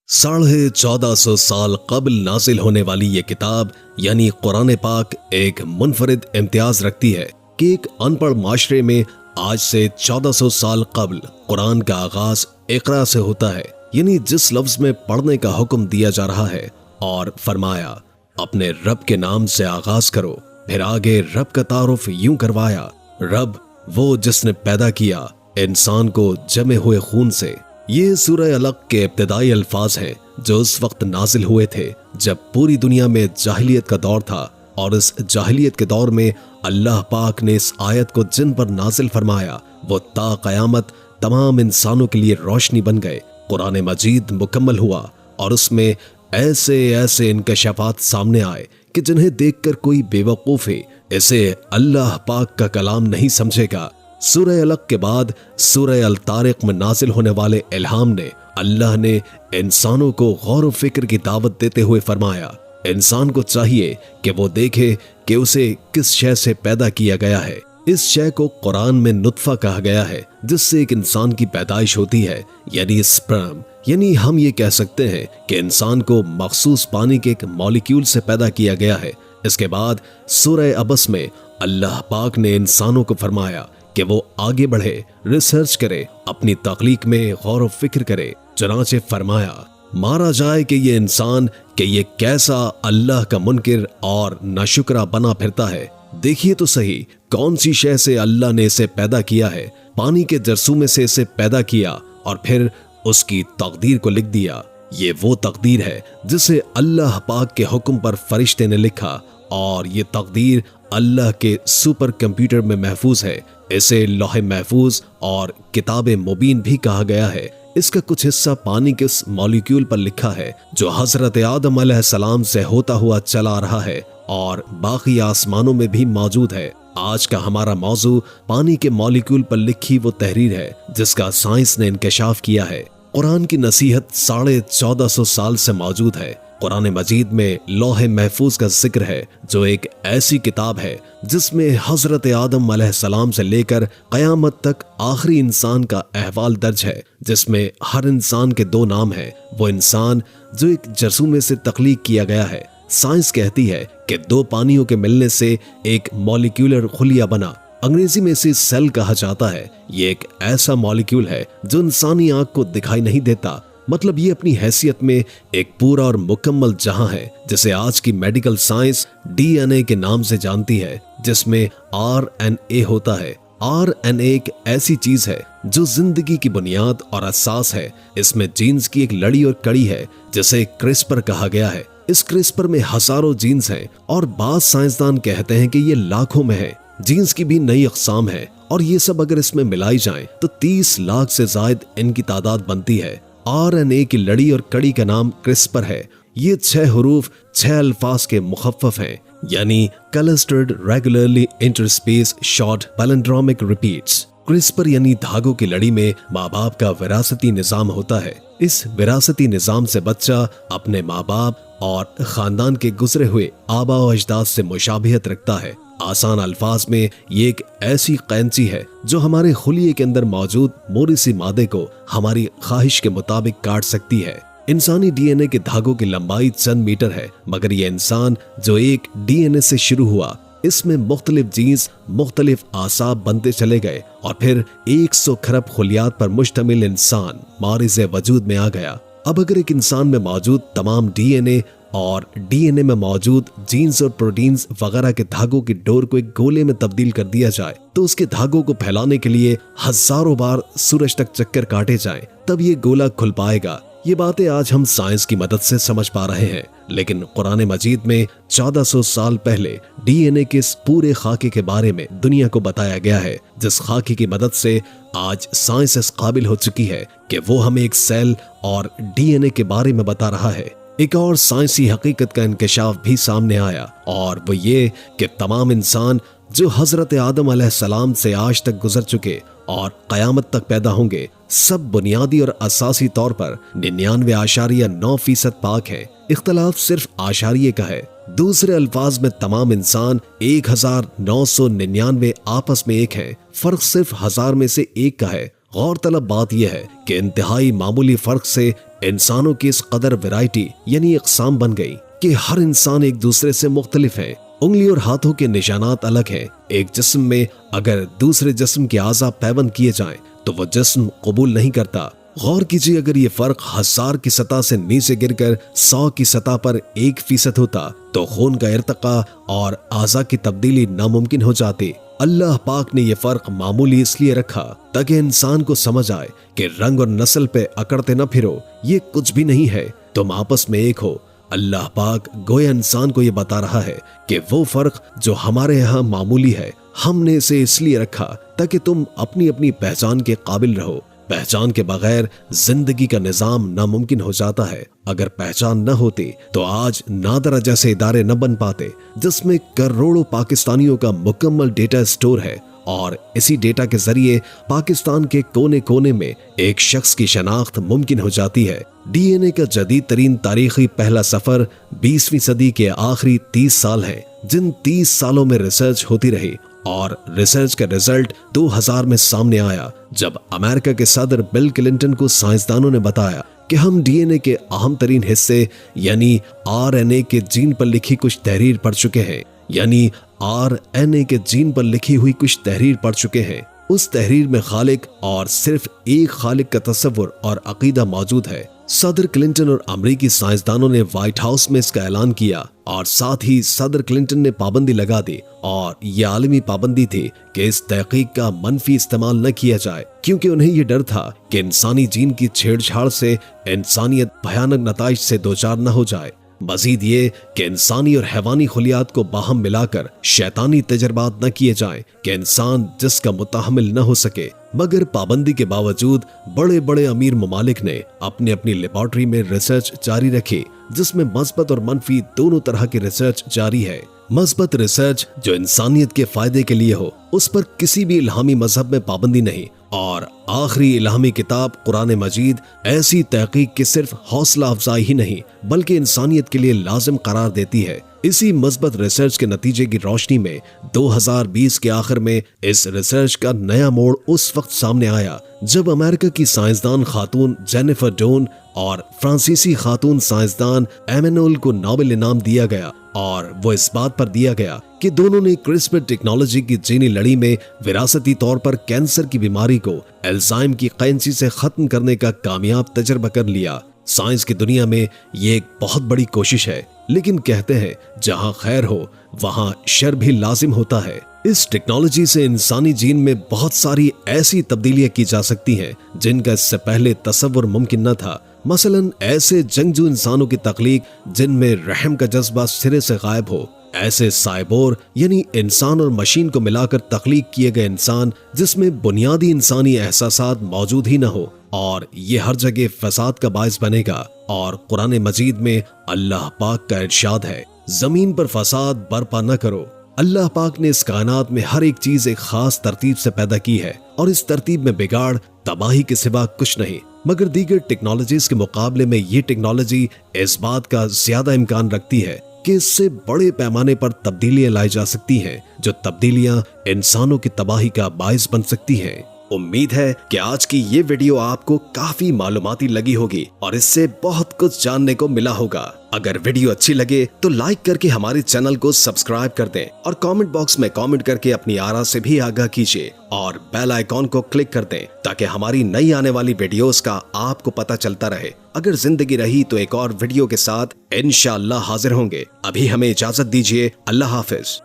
1450 साल قبل नाजिल होने वाली ये किताब यानी कुरान पाक एक मुनफरिद इम्तियाज रखती है कि एक अनपढ़ माशरे में आज से 1400 साल कबल कुरान का आगाज इकरा से होता है, यानी जिस लफ्ज में पढ़ने का हुक्म दिया जा रहा है और फरमाया अपने रब के नाम से आगाज करो। फिर आगे रब का तारुफ यूं करवाया, रब वो जिसने पैदा किया इंसान को जमे हुए खून से। ये सूरह अलक के इब्तिदाई अल्फाज हैं जो उस वक्त नाजिल हुए थे जब पूरी दुनिया में जाहिलियत का दौर था, और इस जाहिलियत के दौर में अल्लाह पाक ने इस आयत को जिन पर नाजिल फरमाया वो ता क़यामत तमाम इंसानों के लिए रोशनी बन गए। कुरान मजीद मुकम्मल हुआ और उसमें ऐसे ऐसे इंकशाफात सामने आए कि जिन्हें देखकर कोई बेवकूफ़ी इसे अल्लाह पाक का कलाम नहीं समझेगा। सूरह अलक के बाद सूरह अल तारिक में नाजिल होने वाले इल्हाम ने अल्लाह ने इंसानों को गौर व फिक्र की दावत देते हुए फरमाया, इंसान को चाहिए कि वो देखे कि उसे किस शय से पैदा किया गया है। इस शय को कुरान में नुत्फा कहा गया है जिससे एक इंसान की पैदाइश होती है, यानी स्पर्म। यानी हम ये कह सकते हैं कि इंसान को मखसूस पानी के एक मॉलिक्यूल से पैदा किया गया है। इसके बाद सूरह अबस में अल्लाह पाक ने इंसानों को फरमाया कि वो आगे बढ़े, रिसर्च करे, अपनी तख्लीक में गौर व फिक्र करे। चनाचे फरमाया मारा जाए कि ये इंसान कि ये कैसा अल्लाह का मुनकिर और नाशुक्रा बना फिरता है। देखिए तो सही कौन सी शय से अल्लाह ने इसे पैदा किया है। पानी के जरसूमे से इसे पैदा किया और फिर उसकी तकदीर को लिख दिया। ये वो तकदीर है जिसे अल्लाह पाक के हुक्म पर फरिश्ते ने लिखा, और ये तकदीर अल्लाह के सुपर कंप्यूटर में महफूज है। इसे लौह महफूज और किताब मुबीन भी कहा गया है। इसका कुछ हिस्सा पानी के उस मॉलिक्यूल पर लिखा है जो हजरत आदम अलैहिस्सलाम से होता हुआ चला आ रहा है और बाकी आसमानों में भी मौजूद है। आज का हमारा मौजू पानी के मॉलिक्यूल पर लिखी वो तहरीर है जिसका साइंस ने इंकशाफ किया है। कुरान की नसीहत 1450 साल से मौजूद है। कुरान मजीद में लौह महफूज का जिक्र है जो एक ऐसी किताब है जिसमें हजरत आदम अलैहिस्सलाम से लेकर कयामत तक आखिरी इंसान का अहवाल दर्ज है, जिसमें हर इंसान के दो नाम हैं। वो इंसान जो एक जरसूमे से तख्लीक किया गया है। साइंस कहती है कि दो पानियों के मिलने से एक मॉलिक्यूलर खुलिया बना। अंग्रेजी में इसे सेल कहा जाता है। ये एक ऐसा मॉलिक्यूल है जो इंसानी आंख को दिखाई नहीं देता। मतलब ये अपनी हैसियत में एक पूरा और मुकम्मल जहां है जिसे आज की मेडिकल साइंस डीएनए के नाम से जानती है, जिसमें आरएनए होता है। आरएनए एक ऐसी चीज है जो जिंदगी की बुनियाद और असास है। इसमें जीन्स की एक लड़ी और कड़ी है जिसे क्रिस्पर कहा गया है। इस क्रिस्पर में हजारों जीन्स हैं और बाज़ साइंसदान कहते हैं कि ये लाखों में है। जीन्स की भी नई अक़साम है और ये सब अगर इसमें मिलाई जाएं तो 30 लाख से जायद इनकी तादाद बनती है। आरएनए की लड़ी और कड़ी का नाम क्रिस्पर है। ये 6 हरूफ 6 अल्फाज के मुखफ़्फ़फ़ हैं, यानी clustered regularly interspace short palindromic repeats. CRISPR यानी धागों की लड़ी में माँ बाप का विरासती निज़ाम होता है। इस विरासती निज़ाम से बच्चा अपने माँ बाप और खानदान के गुजरे हुए आबा व अजदाद से मुशाबिहत रखता है। आसान अल्फाज में ये एक ऐसी कैंची है जो हमारे खुलिये के अंदर मौजूद मोरिसी मादे को हमारी ख्वाहिश के मुताबिक काट सकती है। इंसानी डीएनए के धागों की लंबाई चंद मीटर है, मगर ये इंसान जो एक डीएनए से शुरू हुआ, इसमें मुख्तलिफ जीन्स मुख्तलिफ आसाब बनते चले गए और फिर 100 खरब खुलियात पर मुश्तमिल इंसान मारिज़े वजूद में आ गया। अब अगर एक इंसान में मौजूद तमाम डीएनए और डीएनए में मौजूद जीन्स और प्रोटीन्स वगैरह के धागों की डोर को एक गोले में तब्दील कर दिया जाए तो उसके धागों को फैलाने के लिए हजारों बार सूरज तक चक्कर काटे जाएं, तब ये गोला खुल पाएगा। ये बातें आज हम साइंस की मदद से समझ पा रहे हैं, लेकिन कुरान मजीद में 1400 साल पहले डीएनए के इस पूरे खाके के बारे में दुनिया को बताया गया है, जिस खाके की मदद से आज साइंस इस काबिल हो चुकी है कि वो हमें एक सेल और डीएनए के बारे में बता रहा है। एक और साइंसी हकीकत का इंकशाफ भी सामने आया, और वो ये कि तमाम इंसान जो हजरत आदम अलैहिस्सलाम से आज तक गुजर चुके और कयामत तक पैदा होंगे, सब बुनियादी और असासी तौर पर 99.9% पाक है। इख्तलाफ सिर्फ आशारिये का है। दूसरे अल्फाज में तमाम इंसान 1999 आपस में एक है। फर्क सिर्फ 1000 में से एक का है। गौरतलब बात यह है कि इंतहाई मामूली फर्क से انسانوں کی اس قدر ویرائٹی یعنی اقسام بن گئی کہ ہر انسان ایک دوسرے سے مختلف ہے۔ انگلی اور ہاتھوں کے نشانات الگ ہیں۔ ایک جسم میں اگر دوسرے جسم کے اعضاء پیوند کیے جائیں تو وہ جسم قبول نہیں کرتا۔ غور کیجیے، اگر یہ فرق 1000 کی سطح سے نیچے گر کر 100 کی سطح پر 1% ہوتا تو خون کا ارتقاء اور اعضاء کی تبدیلی ناممکن ہو جاتی۔ اللہ پاک نے یہ فرق معمولی اس لیے رکھا تاکہ انسان کو سمجھ آئے کہ رنگ اور نسل پہ اکڑتے نہ پھرو، یہ کچھ بھی نہیں ہے، تم آپس میں ایک ہو۔ اللہ پاک گویا انسان کو یہ بتا رہا ہے کہ وہ فرق جو ہمارے یہاں معمولی ہے، ہم نے اسے اس لیے رکھا تاکہ تم اپنی اپنی پہچان کے قابل رہو۔ پہچان کے بغیر زندگی کا نظام ناممکن ہو جاتا ہے۔ اگر پہچان نہ ہوتی تو آج نادرا جیسے ادارے نہ بن پاتے جس میں کروڑوں پاکستانیوں کا مکمل ڈیٹا سٹور ہے، اور اسی ڈیٹا کے ذریعے پاکستان کے کونے کونے میں ایک شخص کی شناخت ممکن ہو جاتی ہے۔ ڈی این اے کا جدید ترین تاریخی پہلا سفر 20ویں صدی کے آخری 30 سال ہیں، جن 30 سالوں میں ریسرچ ہوتی رہی، اور ریسرچ کا رزلٹ 2000 میں سامنے آیا جب امریکہ کے صدر بل کلنٹن کو سائنسدانوں نے بتایا کہ ہم ڈی این اے کے اہم ترین حصے یعنی آر این اے کے جین پر لکھی کچھ تحریر پڑھ چکے ہیں، یعنی آر این اے کے جین پر لکھی ہوئی کچھ تحریر پڑھ چکے ہیں۔ اس تحریر میں خالق اور صرف ایک خالق کا تصور اور عقیدہ موجود ہے۔ صدر کلنٹن اور امریکی سائنسدانوں نے وائٹ ہاؤس میں اس کا اعلان کیا، اور ساتھ ہی صدر کلنٹن نے پابندی لگا دی، اور یہ عالمی پابندی تھی کہ اس تحقیق کا منفی استعمال نہ کیا جائے، کیونکہ انہیں یہ ڈر تھا کہ انسانی جین کی چھیڑ چھاڑ سے انسانیت بھیانک نتائج سے دوچار نہ ہو جائے۔ مزید یہ کہ انسانی اور حیوانی خلیات کو باہم ملا کر شیطانی تجربات نہ کیے جائیں کہ انسان جس کا متحمل نہ ہو سکے۔ مگر پابندی کے باوجود بڑے بڑے امیر ممالک نے اپنی اپنی لیبارٹری میں ریسرچ جاری رکھی، جس میں مثبت اور منفی دونوں طرح کی ریسرچ جاری ہے۔ مثبت ریسرچ جو انسانیت کے فائدے کے لیے ہو، اس پر کسی بھی الہامی مذہب میں پابندی نہیں، اور آخری الہامی کتاب قرآن مجید ایسی تحقیق کی صرف حوصلہ افزائی ہی نہیں بلکہ انسانیت کے لیے لازم قرار دیتی ہے۔ اسی مثبت ریسرچ کے نتیجے کی روشنی میں 2020 کے آخر میں اس ریسرچ کا نیا موڑ اس وقت سامنے آیا جب امریکہ کی سائنسدان خاتون جینیفر ڈون اور فرانسیسی خاتون سائنسدان ایمینول کو نوبل انعام دیا گیا، اور وہ اس بات پر دیا گیا کہ دونوں نے کرسپر ٹیکنالوجی کی جینی لڑی میں وراثتی طور پر کینسر کی بیماری کو الزائم کی قینچی سے ختم کرنے کا کامیاب تجربہ کر لیا۔ سائنس کی دنیا میں یہ ایک بہت بڑی کوشش ہے، لیکن کہتے ہیں جہاں خیر ہو وہاں شر بھی لازم ہوتا ہے۔ اس ٹیکنالوجی سے انسانی جین میں بہت ساری ایسی تبدیلیاں کی جا سکتی ہیں جن کا اس سے پہلے تصور ممکن نہ تھا۔ مثلاً ایسے جنگجو انسانوں کی تخلیق جن میں رحم کا جذبہ سرے سے غائب ہو، ایسے سائبور یعنی انسان اور مشین کو ملا کر تخلیق کیے گئے انسان جس میں بنیادی انسانی احساسات موجود ہی نہ ہو، اور یہ ہر جگہ فساد کا باعث بنے گا۔ اور قرآن مجید میں اللہ پاک کا ارشاد ہے، زمین پر فساد برپا نہ کرو۔ اللہ پاک نے اس کائنات میں ہر ایک چیز ایک خاص ترتیب سے پیدا کی ہے، اور اس ترتیب میں بگاڑ تباہی کے سوا کچھ نہیں۔ مگر دیگر ٹیکنالوجیز کے مقابلے میں یہ ٹیکنالوجی اس بات کا زیادہ امکان رکھتی ہے کہ اس سے بڑے پیمانے پر تبدیلیاں لائی جا سکتی ہیں، جو تبدیلیاں انسانوں کی تباہی کا باعث بن سکتی ہیں۔ امید ہے کہ آج کی یہ ویڈیو آپ کو کافی معلوماتی لگی ہوگی اور اس سے بہت کچھ جاننے کو ملا ہوگا۔ اگر ویڈیو اچھی لگے تو لائک کر کے ہمارے چینل کو سبسکرائب کر دیں، اور کامنٹ باکس میں کامنٹ کر کے اپنی آرا سے بھی آگاہ کیجیے، اور بیل آئیکن کو کلک کر دیں تاکہ ہماری نئی آنے والی ویڈیوز کا آپ کو پتہ چلتا رہے۔ اگر زندگی رہی تو ایک اور ویڈیو کے ساتھ انشاءاللہ حاضر ہوں گے۔ ابھی ہمیں اجازت دیجیے، اللہ حافظ۔